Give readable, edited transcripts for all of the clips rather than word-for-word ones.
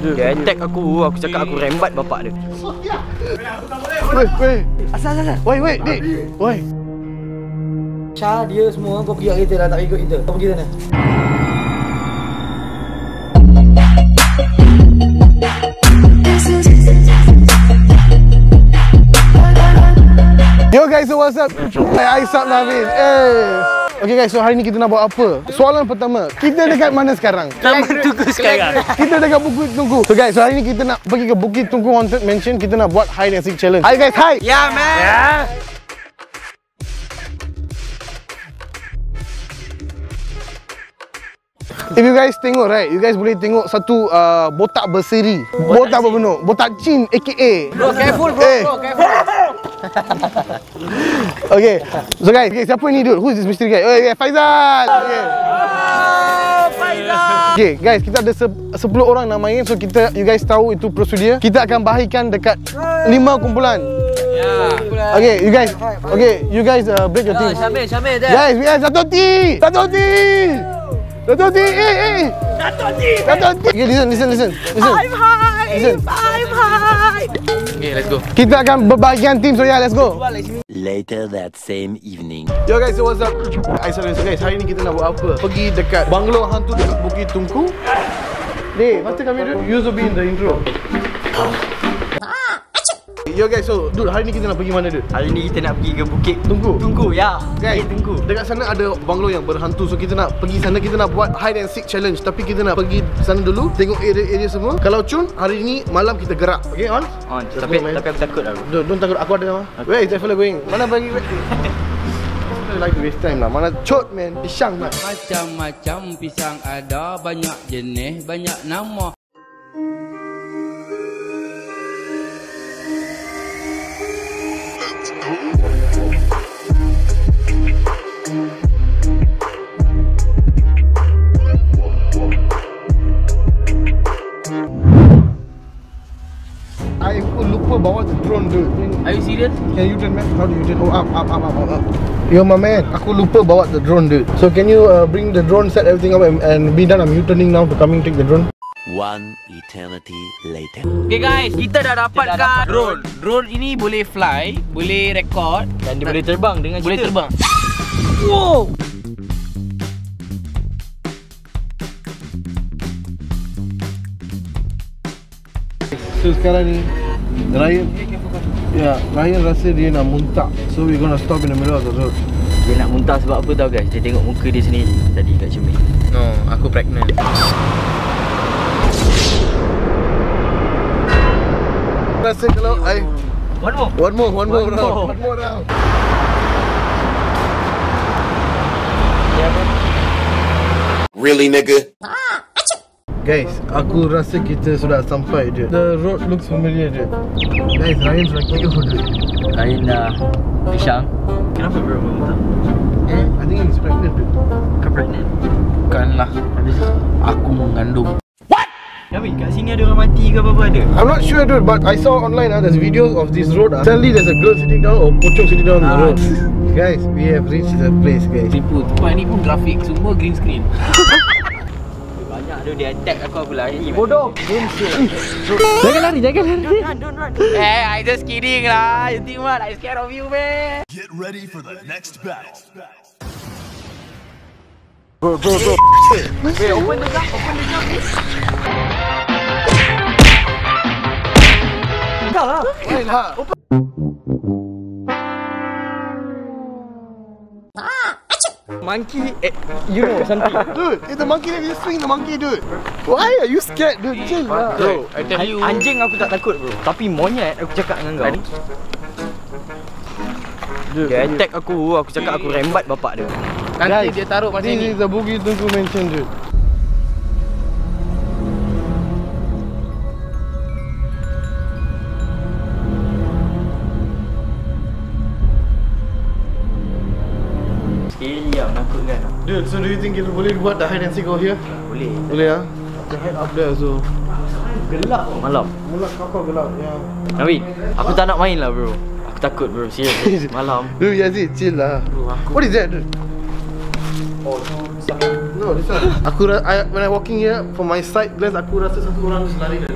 Dia attack aku cakap aku rembat bapak dia. Weh. Asal. Weh, Dik. Weh. Syah, dia semua kau pergi kat kereta dah, tak ikut kita. Kau pergi sana. Yo guys, so what's up? Hey, Aisab Navin. Okay guys, so hari ni kita nak buat apa? Soalan pertama, kita dekat mana sekarang? Taman Tungku sekarang. Kita dekat Bukit Tungku. So guys, so hari ni kita nak pergi ke Bukit Tungku Haunted Mansion. Kita nak buat hide and seek challenge. Hi guys, hi. Ya, man. Ya. If you guys tengok, right, you guys boleh tengok satu botak berseri. Botak berbenuk. Botak Chin aka. Bro, careful bro, careful. Okay, so guys, siapa ni dude? Who is this mystery guy? Oh yeah, Faizal. Okay. Faizal. Okay guys, kita ada 10 orang nak main. So you guys tahu itu prosedur. Kita akan bahagikan dekat 5 kumpulan. Ya. Okay, you guys. Okay, you guys break your team. Syamil dah. Guys, we have satu team. Satu team. Okay, listen. I'm high. Okay, let's go. Kita akan berbahagian team, so yeah, let's go. Later that same evening. Yo guys, so what's up? So guys, hari ni kita nak buat apa? Pergi dekat banglo hantu dekat Bukit Tungku. Dek, faster come here, dude. You also be in the intro. Yo guys, so dude, hari ni kita nak pergi mana dude? Hari ni kita nak pergi ke Bukit Tungku, ya. Guys, Tungku. dekat sana ada banglo yang berhantu. So kita nak pergi sana, kita nak buat hide and seek challenge. Tapi kita nak pergi sana dulu, tengok area-area semua. Kalau cun, hari ni malam kita gerak. Okay, on? On. Tapi aku takut lah. Don't takut, aku ada nama. Where is that fella going? Mana bagi? I like to waste time lah. Mana cot man, pisang man. Macam-macam pisang ada, banyak jenis, banyak nama. Aku lupa bawa the drone dude. Are you serious? Can you turn man? How do you turn? Oh, up. Yo my man, aku lupa bawa the drone dude. So can you bring the drone, set everything up and be done? I'm U-turning now to coming take the drone. One eternity later. Okay guys, kita dah dapatkan drone. Drone ini boleh fly, boleh record dan dia boleh terbang dengan kita. Boleh terbang. Wow. So sekarang ni Ryan rasa dia nak muntah. So we gonna stop in the middle of the road. Dia nak muntah sebab apa tau guys? Dia tengok muka dia sendiri tadi kat cermin. No, aku pregnant. Rasa kalau One more round. Really, nigga? Guys, aku rasa kita sudah sampai je. The road looks familiar je. Guys, Ryan sudah kira je. Ryan dah pisang. Kenapa bro muntah? I think he's pregnant dude. Kau pregnant? Bukanlah, Habis aku mengandung. Yamin, kat sini ada orang mati ke apa-apa ada? I'm not sure dude, but I saw online there's videos of this road. Suddenly there's a girl sitting down or pocong sitting down on the road. Guys, we have reached the place guys. Tipu, tempat ni pun grafik, semua green screen. Banyak tu dia attack aku pula. Bodoh. Jangan lari. Don't run. I just kidding lah. You think what? I scared of you, man. Get ready for the next battle. Bro. Wait, open the gate. Dah lah. Monkey, you know something. Dude, if the monkey let you swing the monkey dude. Why are you scared dude? Chill lah. Bro, I tell you, anjing aku tak takut bro. Tapi monyet aku cakap dengan kau. Dia attack aku cakap aku rembat bapak dia. Nanti dia taruh macam This ni. is the Bukit Tungku Mansion dude. Scary lah, menakutkan. Dude, so do you think kita boleh buat the hide and seek over here? Boleh. Boleh ah. The head up there so. Gelap malam. Mulut kau gelap ya. Nawi, aku tak nak main lah bro. Aku takut bro, serius. Malam. Dude, Yazid, chill lah. Bro, aku What is that dude? oh, No, tengok this one. When I walking here, from my side glance, aku rasa satu orang tu lari dah.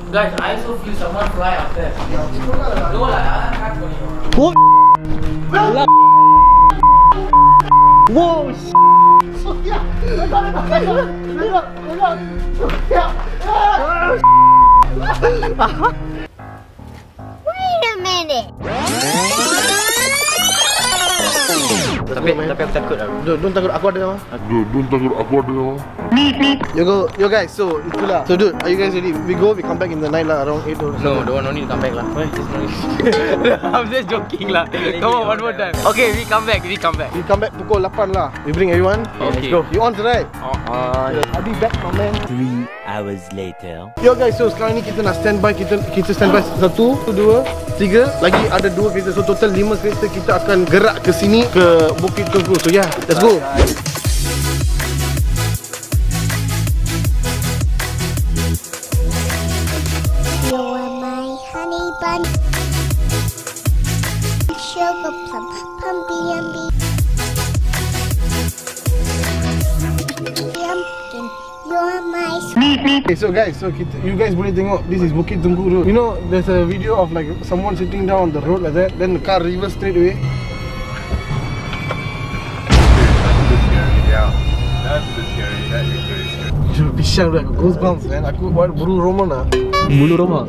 Guys, I also feel someone fly up there. No lah, Wow. Wait a minute. Tapi aku takut lah. Don't takut, aku ada mah. Yo guys, so itulah. So dude, are you guys ready? We come back in the night lah, around 8 or so. No need to come back lah. I'm just joking lah. Come on, one more time. Okay, we come back. We come back pukul 8 lah. We bring everyone. Okay. Let's go. You on tonight? I'll be back, my man. 3 hours later. Yo guys, so sekarang ni kita nak standby. Kita standby 1, 2, 3. Lagi ada 2 kereta. So total 5 kereta kita akan gerak ke sini, ke Bukit Tungku. So yeah, let's go. You're my honey bun, sugar plum, pumpy umby, pumpkin. You're my Okay, so guys, you guys boleh tengok, this is Bukit Tungku Road. You know, there's a video of like someone sitting down on the road like that, then the car reverse straight away. Pisang dah, goosebumps man. Aku bulu Roma lah. Bulu Roma.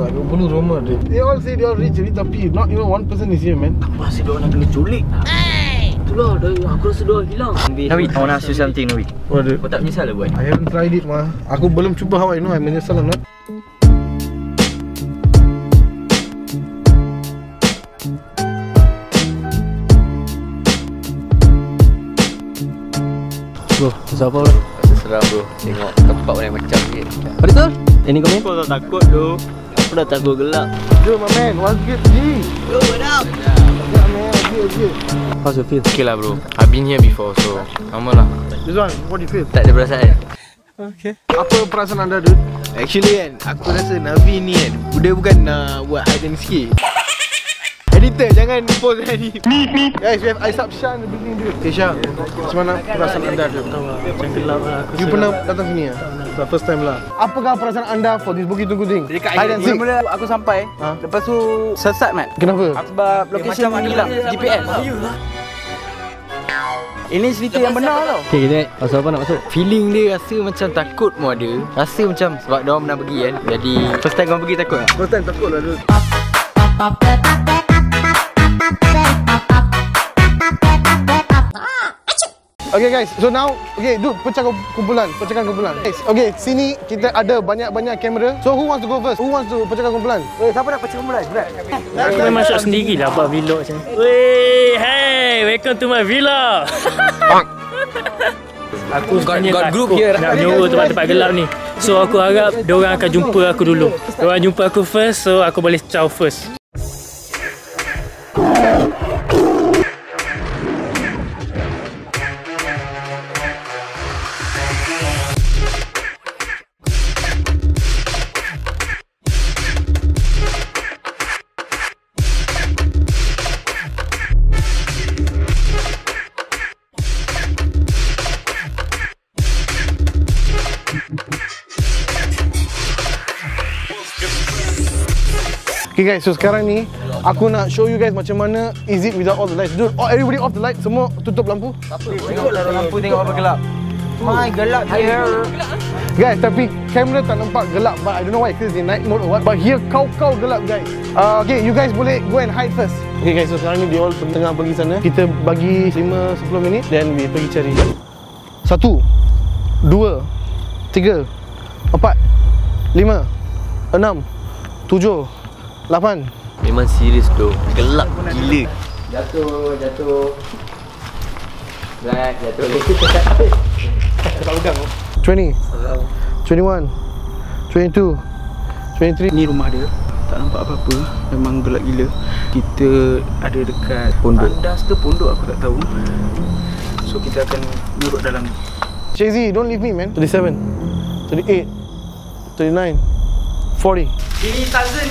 Bulu Roma dia. They all say they all rich, tapi not even one person is here man. Pasti dia nak kena culik. Itulah, aku rasa dia hilang. Nawi, I wanna ask you something, Nawi. What? Kau tak menyesal lah buat? I haven't tried it mah. Aku belum cuba, how I know I menyesal or not. Bro, siapa bro? Rasa seram bro. Tengok tempat lain macam ni. Betul? Ini komen? Kau tak takut tu? Aku dah takut gelap. Yo my man, what's good G? Bro, what up? Yeah man, okay. How's you feel? Okay lah bro. I've been here before, so normal lah. This one, what do you feel? Tak ada perasaan. Apa perasaan anda dude? Actually kan, aku rasa Navi ni kan, dia bukan nak buat hide and seek. Editor, jangan post ni. Guys, we have Aisab Shah in the building dude. Okay Shah, macam mana perasaan anda dude? Macam gelap lah. You pernah datang sini ya? The first time lah. Apakah perasaan anda for this Bukit Tungku thing? Hide and seek. Mula aku sampai, lepas tu sesat mat. Kenapa? Sebab location ni hilang GPS. Ini cerita yang benar tau. Okay, kita pasal apa nak masuk? Feeling dia rasa macam takut pun ada. Rasa macam sebab diorang pernah pergi kan. Jadi first time korang pergi takut tak? First time takut lah dude. Okay guys, so now, okay dude, pecahkan kumpulan. Guys, okay, sini kita ada banyak-banyak kamera. So who wants to go first? Who wants to pecahkan kumpulan? Siapa nak pecah kumpulan? Aku masuk sendiri lah buat vlog macam ni. Wey, hey, welcome to my villa. Aku sebenarnya takut nak menyoba tempat-tempat gelap ni. So aku harap diorang akan jumpa aku dulu. Diorang jumpa aku first, so aku boleh ciao first. Okay guys, so sekarang ni aku nak show you guys macam mana is it without all the lights. Dude, everybody off the light, semua tutup lampu. Tengoklah lampu, tengok apa gelap. My gelap here. Guys, tapi kamera tak nampak gelap, but I don't know why, because it's night mode or what. But here kau gelap guys. Okay, you guys boleh go and hide first. Okay guys, so sekarang ni dia all tengah pergi sana. Kita bagi 5-10 minit, then we pergi cari. 1, 2, 3, 4, 5, 6, 7, 8. Memang serius tu. Gelap gila. Jatuh. Right, jatuh. 20, 21, 22, 23. Ni rumah dia. Tak nampak apa-apa. Memang gelap gila. Kita ada dekat pondok. Tandas ke pondok aku tak tahu. So kita akan duduk dalam. Shazy, don't leave me man. 27, 28, 39, 40. Ini Tarzan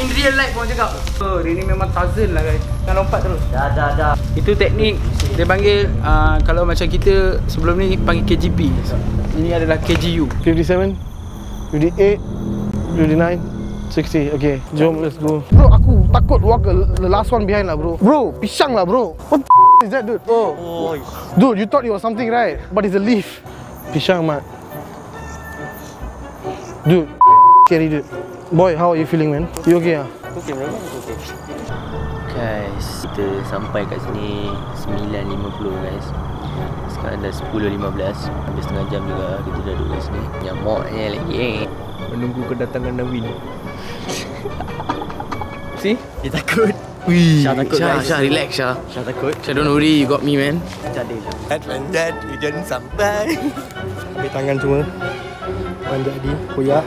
in real life orang cakap. Dia ni memang Tarzan lah guys. Jangan lompat terus. Dah. Itu teknik Dia panggil kalau macam kita sebelum ni panggil KGP. Ini adalah KGU. 57, 58, 59, 60. Okay, jom let's go. Bro, aku takut walk the last one behind lah bro. Bro, pisang lah bro. What the is that dude? Oh. Dude, you thought it was something right? But it's a leaf. Pisang mat. Dude, scary dude. Boy, how are you feeling man? You okay ah? Okay bro, okay. Guys, kita sampai kat sini 9.50 guys. Sekarang dah 10.15. Habis setengah jam juga kita dah duduk kat sini. Nyamuknya lagi menunggu kedatangan Navin. See? Dia takut. Wih, Syah takut guys. Syah relax Syah. Syah takut. Syah don't worry, you got me man. Jadi lah. Dad, hujan sampai. Ambil tangan semua. Jadi koyak.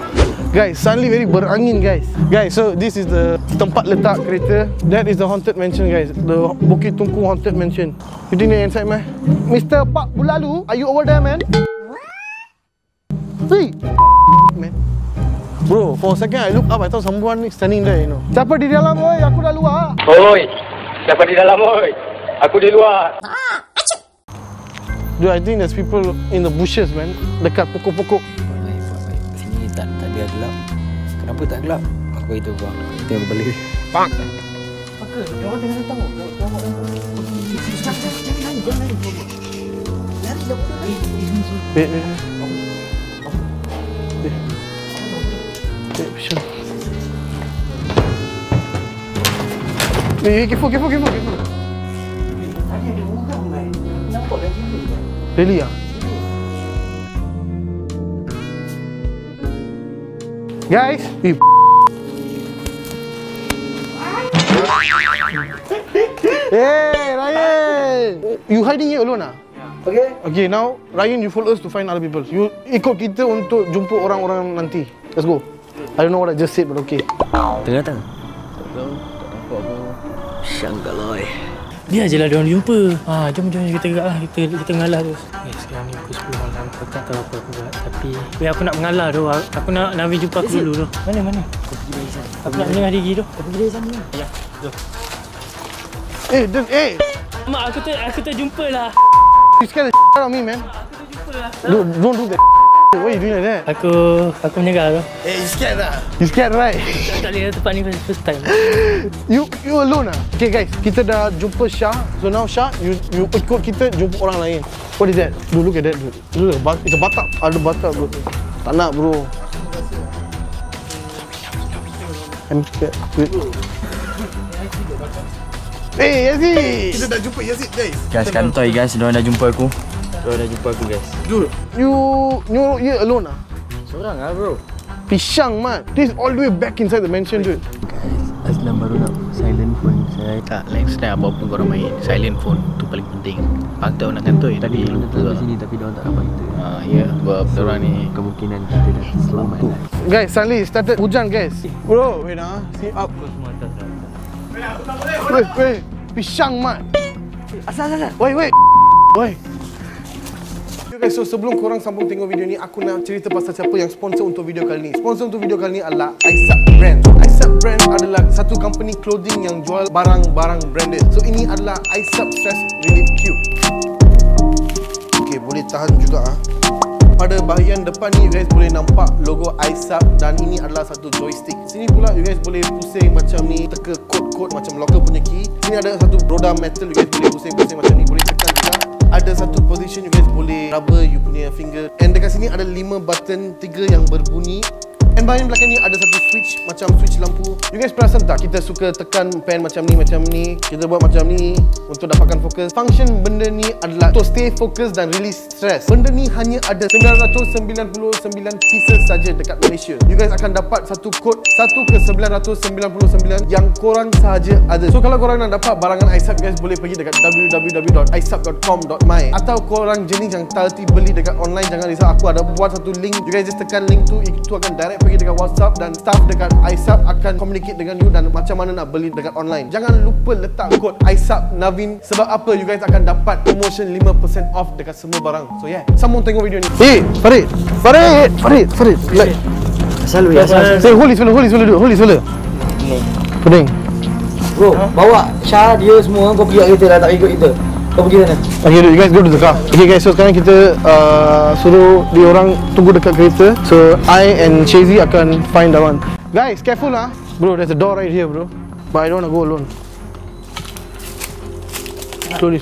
Guys, suddenly very berangin guys. Guys, so this is the tempat letak kereta. That is the haunted mansion guys. The Bukit Tungku haunted mansion. You think they're inside meh? Mr. Pak Bulalu, are you over there man? Hey, man. Bro, for a second I look up, I thought someone standing there, you know. Siapa di dalam, oi? Aku dah luar. Oi, siapa di dalam oi? Aku di luar. Dude, I think there's people in the bushes, man. Dekat pokok-pokok. Sini tak ada gelap. Kenapa tak gelap? Aku beritahu kau. Kita yang berbalik. Pak. Apa? Diorang tengah datang. Jangan lari. Wait. Sure. Careful. Really ah? Guys, hey Ryan, you hiding here alone ah? Okay, now Ryan, you follow us to find other people. You ikut kita untuk jumpa orang-orang nanti. Let's go. I don't know what I just said, but okay. Tengah datang. Syanggaloi. Dia je lah diorang jumpa. Jom kita gerak lah. Kita mengalah terus. Sekarang ni pukul 10 malam. Aku tak tahu apa aku buat. Tapi aku nak mengalah tu. Aku nak Navin jumpa aku dulu tu. Mana? Aku pergi dari sana. Aku nak mendengar Digi tu. Aku pergi dari sana. Ya, jom. Mak, aku terjumpa lah. You scared the shit out of me, man. Don't do that. Why you doing like that? Aku menyegah tu. You scared lah? You scared right? Tak boleh tempat ni first time. You alone ah? Okay guys, kita dah jumpa Syah. So now Syah, you ikut kita jumpa orang lain. What is that? Dude, look at that dude. Look, it's a batak. Ada batak bro. Tak nak bro. I'm scared. Wait. Hey Yazid! Kita dah jumpa Yazid guys. Guys, kantoi guys. Diorang dah jumpa aku. Guys. Dude, you here alone ah? Seorang lah bro. Pisang mat. This all the way back inside the mansion dude. Guys, Aslam baru nak silent phone saya. Tak, next time apa pun korang main silent phone tu paling penting. Fakta nak kantoi Tadi kita datang ke sini tapi diorang tak dapat kita. Ya, sebab diorang ni kemungkinan kita dah selamat lah. Guys, suddenly it started hujan guys. Bro, wait ah. See up. Wait. Pisang mat. Asal. Wait. Okay, so sebelum korang sambung tengok video ni, aku nak cerita pasal siapa yang sponsor untuk video kali ni. Sponsor untuk video kali ni adalah Aisap Brand. Aisap Brand adalah satu company clothing yang jual barang-barang branded. So ini adalah Aisap Stress Relief Cube. Okay, boleh tahan juga ah. Pada bahagian depan ni you guys boleh nampak logo Aisap dan ini adalah satu joystick. Sini pula you guys boleh pusing macam ni, teka kod macam locker punya key. Sini ada satu roda metal, you guys boleh pusing macam ni, boleh tekan juga. Ada satu position you guys boleh rubber you punya finger. And dekat sini ada 5 button, 3 yang berbunyi. And bahagian belakang ni ada satu switch, macam switch lampu. You guys perasan tak kita suka tekan pen macam ni. Kita buat macam ni untuk dapatkan fokus. Function benda ni adalah untuk stay focus dan release stress. Benda ni hanya ada 999 pieces saja dekat Malaysia. You guys akan dapat satu kod 1/999 yang korang sahaja ada. So kalau korang nak dapat barangan Aisap, you guys boleh pergi dekat www.aisap.com.my. Atau korang jenis yang terhenti beli dekat online, jangan risau, aku ada buat satu link. You guys just tekan link tu, itu akan direct pergi dekat WhatsApp dan staff dekat Aisap akan communicate dengan you dan macam mana nak beli dekat online. Jangan lupa letak kod Aisap Navin. Sebab apa? You guys akan dapat promotion 5% off dekat semua barang. So yeah, sambung tengok video ni. Hey, Farid. Like, Asal. say hold this fella. Pening. Bro, bawa Syah dia semua kau pergi kat kereta dah tak ikut kita. Kau pergi sana. Okay, you guys go to the car. Okay guys, so sekarang kita suruh dia orang tunggu dekat kereta. So I and Chazy akan find that one. Guys, careful lah. Bro, there's a door right here, bro. But I don't wanna go alone. Slowly.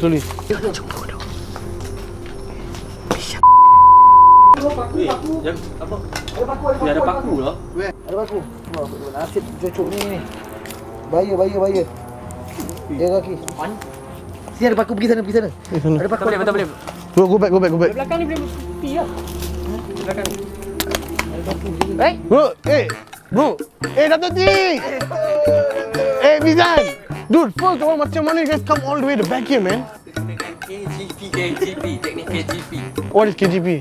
Ada paku lah. Ada paku. Nasib cucuk ni. Bahaya. Dia kaki. Sini ada paku, pergi sana. Ada paku. Boleh. Bro, go back. Belakang ni boleh tepi lah. Belakang ni. Ada paku. Bro, Dr. T! Mizan! Dude, first of all, macam mana you guys come all the way to back here, man? KGP, teknik KGP. What is KGP?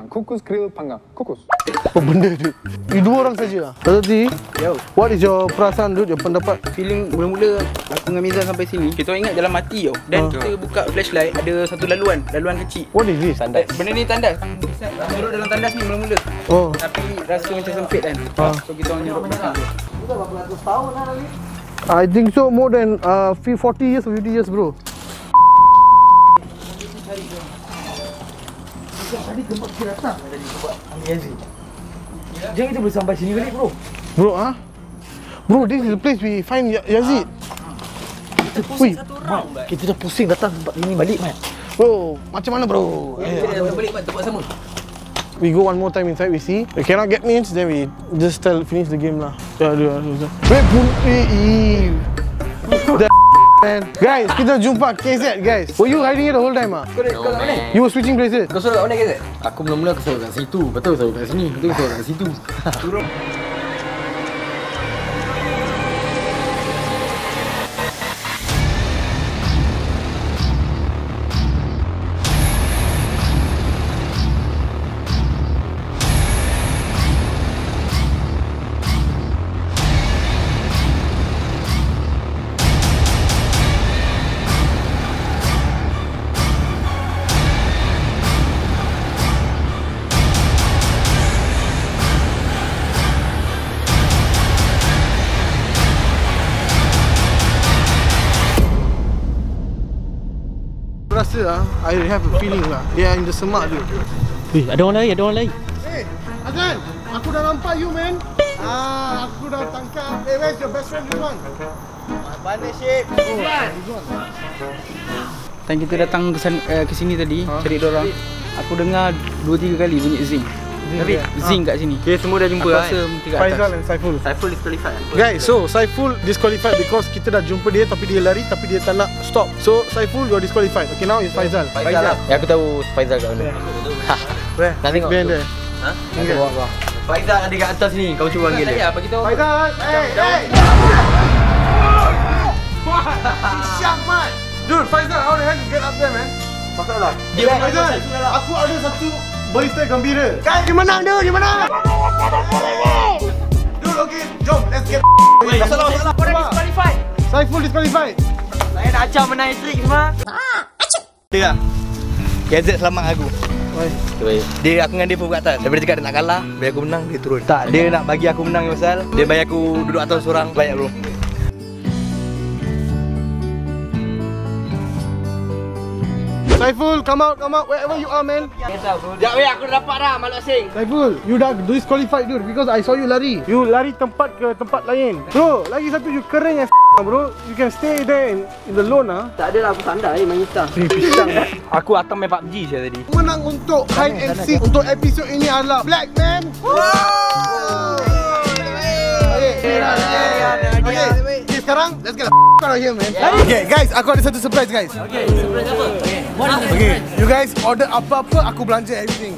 Kukus grill panggang. Kukus. Apa benda tu? You dua orang saja lah. Dr. T, what is your perasaan, dude, your pendapat? Feeling mula-mula aku dengan Mizan sampai sini, kita ingat dalam mati tau. Dan kita buka flashlight, ada satu laluan kecil. What is this? Tandas. Benda ni tandas. Nyurut dalam tandas ni mula-mula. Tapi rasa macam sempit kan. So kita orang nyurut belakang tu. I think so, more than 40 years or 50 years, bro. Tadi tempat kita datang. Jangan kita boleh sampai sini balik, bro. Bro, this is the place we find Yazid. Wih, Kita dah pusing datang tempat ini balik, Mat. bro, macam mana, bro? Kita balik tempat sama. We go one more time inside, we see. We cannot get means, then we just finish the game lah. Wait, man. Guys, kita jumpa KZ, guys. Were you hiding here the whole time, ah? No, man. You were switching places? Kau suruh kat mana KZ? Aku mula-mula aku suruh kat situ. Betul suruh kat sini. Betul suruh kat situ. Rasa I have a feeling lah. They are in the semak tu. Ada orang lain. Hey, Azan, aku dah nampak you, man. Aku dah tangkap. Hey, where's your best friend, Rizwan? Mana Syed? Time kita datang ke sini tadi, cari diorang, aku dengar 2-3 kali bunyi zing. Zing kat sini. Okay, semua dah jumpa Aku kan? rasa dekat Faizal atas. and Saiful. Saiful disqualified. Guys, so Saiful disqualified because kita dah jumpa dia tapi dia lari tapi dia tak nak stop. So Saiful, you're disqualified. Okay, now it's Faizal. Faizal. Ya, aku tahu Faizal kat mana. Where? Nak tengok. Behind there. Ha? Okay. Faizal ada kat atas ni. Kau cuba panggil dia. Apa kita Faizal, hey! Siap, man! Dude, Faizal, how the hell you get up there, man? Masalah. Faizal, aku ada satu berita gembira. Guys, dia menang, dia menang! Dude, okay, jom, let's get Masalah. Kau dah disqualified. Saiful disqualified. Saya nak acam menang trik semua. Dia. KZ selamat aku. Dia aku dengan dia pun kat atas. Daripada cakap dia nak kalah, biar aku menang, dia turun. Tak, dia nak bagi aku menang pasal dia bagi aku duduk atas seorang. Banyak bro. Saiful, come out, wherever you are, man. Sekejap weh, aku dah dapat dah Malak Sing. Saiful, you dah disqualified, dude, because I saw you lari. You lari tempat ke tempat lain. Bro, lagi satu you kering as bro. You can stay there in the lone, ah. Tak ada lah, aku sandar ni main gitar. Pisang. Aku atas main PUBG saya tadi. Menang untuk hide and seek untuk episod ini adalah Black Man. Okay, sekarang let's get the out of here, man. Okay, guys, aku ada satu surprise, guys. Okay, surprise apa? Okay, you guys order apa-apa, aku belanja everything.